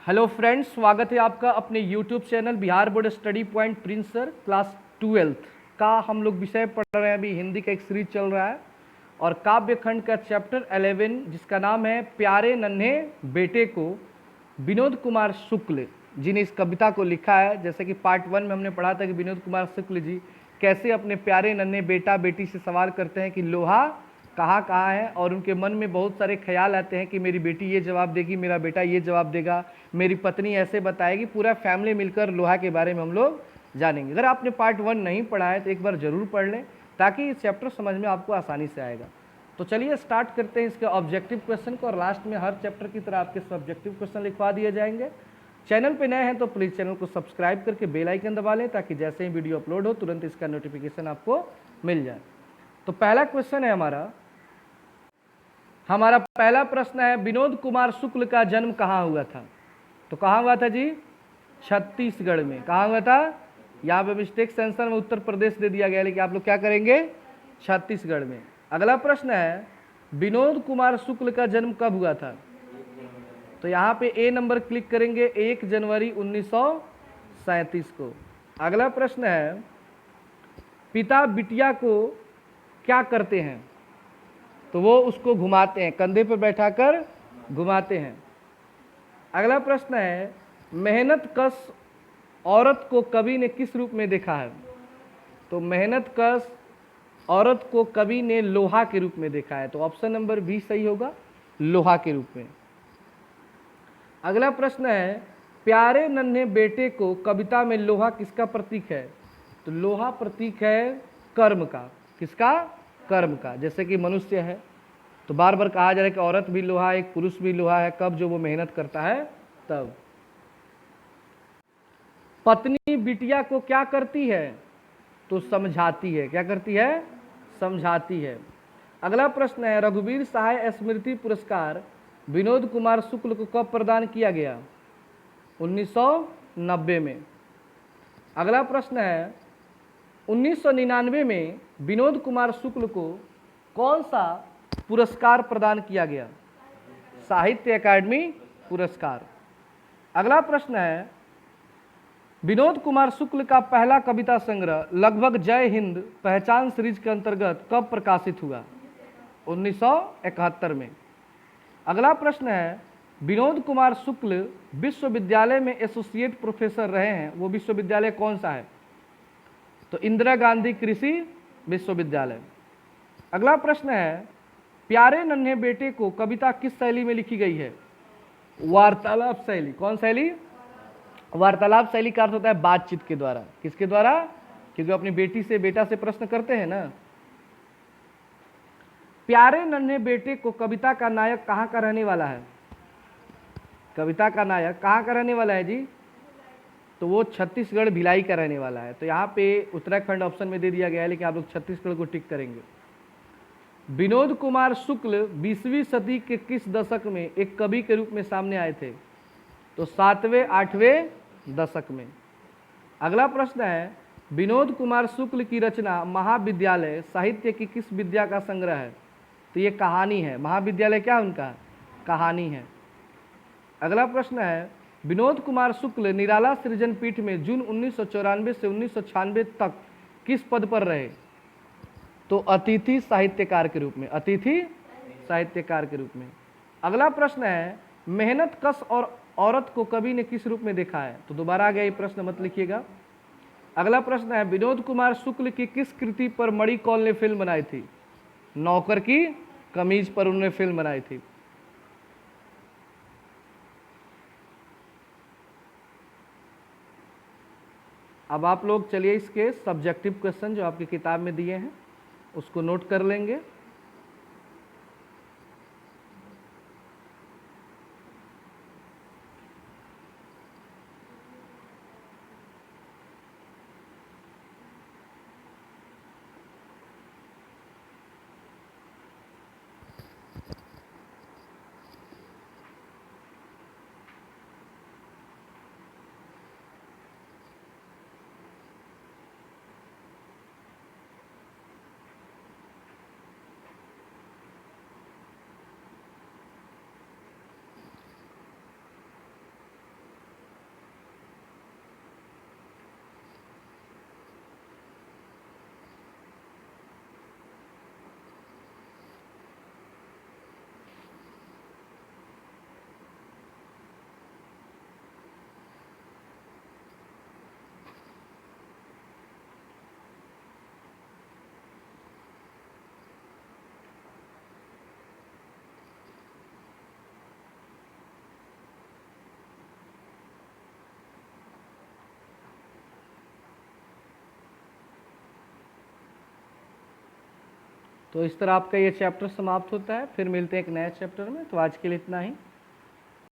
Hello friends, स्वागत है आपका अपने YouTube channel Bihar board study point Prince sir. Class 12th का हम लोग विषय पढ़ रहे हैं। अभी हिंदी का एक सीरीज चल रहा है और काव्य खंड का चैप्टर 11 जिसका नाम है प्यारे नन्हे बेटे को, विनोद कुमार शुक्ल जी ने इस कविता को लिखा है। जैसे कि पार्ट 1 में हमने पढ़ा था कि विनोद कुमार शुक्ल जी कैसे अपने प्यारे नन्हे बेटा बेटी से सवाल करते हैं कि लोहा कहाँ कहाँ है, और उनके मन में बहुत सारे ख्याल आते हैं कि मेरी बेटी ये जवाब देगी, मेरा बेटा ये जवाब देगा, मेरी पत्नी ऐसे बताएगी। पूरा फैमिली मिलकर लोहा के बारे में हम लोग जानेंगे। अगर आपने पार्ट 1 नहीं पढ़ा है तो एक बार ज़रूर पढ़ लें ताकि इस चैप्टर समझ में आपको आसानी से आएगा। तो चलिए स्टार्ट करते हैं इसके ऑब्जेक्टिव क्वेश्चन को, और लास्ट में हर चैप्टर की तरह आपके सब्जेक्टिव क्वेश्चन लिखवा दिए जाएंगे। चैनल पे नए हैं तो प्लीज़ चैनल को सब्सक्राइब करके बेल आइकन दबा लें ताकि जैसे ही वीडियो अपलोड हो तुरंत इसका नोटिफिकेशन आपको मिल जाए। तो पहला क्वेश्चन है हमारा पहला प्रश्न है, विनोद कुमार शुक्ल का जन्म कहाँ हुआ था? तो कहाँ हुआ था जी? छत्तीसगढ़ में। कहाँ हुआ था? यहाँ पे मिस्टेक सेंसर में उत्तर प्रदेश दे दिया गया, लेकिन आप लोग क्या करेंगे? छत्तीसगढ़ में। अगला प्रश्न है, विनोद कुमार शुक्ल का जन्म कब हुआ था? तो यहाँ पे ए नंबर क्लिक करेंगे, 1 जनवरी 1937 को। अगला प्रश्न है, पिता बिटिया को क्या करते हैं? तो वो उसको घुमाते हैं, कंधे पर बैठाकर घुमाते हैं। अगला प्रश्न है, मेहनत कश औरत को कवि ने किस रूप में देखा है? तो मेहनत कश औरत को कवि ने लोहा के रूप में देखा है। तो ऑप्शन नंबर बी सही होगा, लोहा के रूप में। अगला प्रश्न है, प्यारे नन्हे बेटे को कविता में लोहा किसका प्रतीक है? तो लोहा प्रतीक है कर्म का। किसका? कर्म का। जैसे कि मनुष्य है तो बार बार कहा जा रहा है कि औरत भी लोहा है, एक पुरुष भी लोहा है, कब? जो वो मेहनत करता है तब। पत्नी बिटिया को क्या करती है? तो समझाती है। क्या करती है? समझाती है। अगला प्रश्न है, रघुवीर सहाय स्मृति पुरस्कार विनोद कुमार शुक्ल को कब प्रदान किया गया? 1990 में। अगला प्रश्न है, 1999 में विनोद कुमार शुक्ल को कौन सा पुरस्कार प्रदान किया गया? साहित्य अकादमी पुरस्कार। अगला प्रश्न है, विनोद कुमार शुक्ल का पहला कविता संग्रह लगभग जय हिंद पहचान सीरीज के अंतर्गत कब प्रकाशित हुआ? 1971 में। अगला प्रश्न है, विनोद कुमार शुक्ल विश्वविद्यालय में एसोसिएट प्रोफेसर रहे हैं, वो विश्वविद्यालय कौन सा है? तो इंदिरा गांधी कृषि विश्वविद्यालय। अगला प्रश्न है, प्यारे नन्हे बेटे को कविता किस शैली में लिखी गई है? वार्तालाप शैली। कौन शैली? वार्तालाप शैली का अर्थ होता है बातचीत के द्वारा। किसके द्वारा? क्योंकि अपनी बेटी से बेटा से प्रश्न करते हैं ना। प्यारे नन्हे बेटे को कविता का नायक कहाँ का रहने वाला है? कविता का नायक कहाँ का रहने वाला है जी? तो वो छत्तीसगढ़ भिलाई का रहने वाला है। तो यहाँ पे उत्तराखंड ऑप्शन में दे दिया गया है, लेकिन आप लोग छत्तीसगढ़ को टिक करेंगे। विनोद कुमार शुक्ल 20वीं सदी के किस दशक में एक कवि के रूप में सामने आए थे? तो 7वें 8वें दशक में। अगला प्रश्न है, विनोद कुमार शुक्ल की रचना महाविद्यालय साहित्य की किस विद्या का संग्रह है? तो ये कहानी है। महाविद्यालय क्या उनका? कहानी है। अगला प्रश्न है, विनोद कुमार शुक्ल निराला सृजन पीठ में जून 1994 से 1996 तक किस पद पर रहे? तो अतिथि साहित्यकार के रूप में। अतिथि साहित्यकार के रूप में। अगला प्रश्न है, मेहनत कश और औरत को कवि ने किस रूप में देखा है? तो दोबारा आ गया ये प्रश्न, मत लिखिएगा। अगला प्रश्न है, विनोद कुमार शुक्ल की किस कृति पर मणि कौल ने फिल्म बनाई थी? नौकर की कमीज पर उन्होंने फिल्म बनाई थी। अब आप लोग चलिए इसके सब्जेक्टिव क्वेश्चन जो आपकी किताब में दिए हैं उसको नोट कर लेंगे। तो इस तरह आपका ये चैप्टर समाप्त होता है। फिर मिलते हैं एक नए चैप्टर में। तो आज के लिए इतना ही।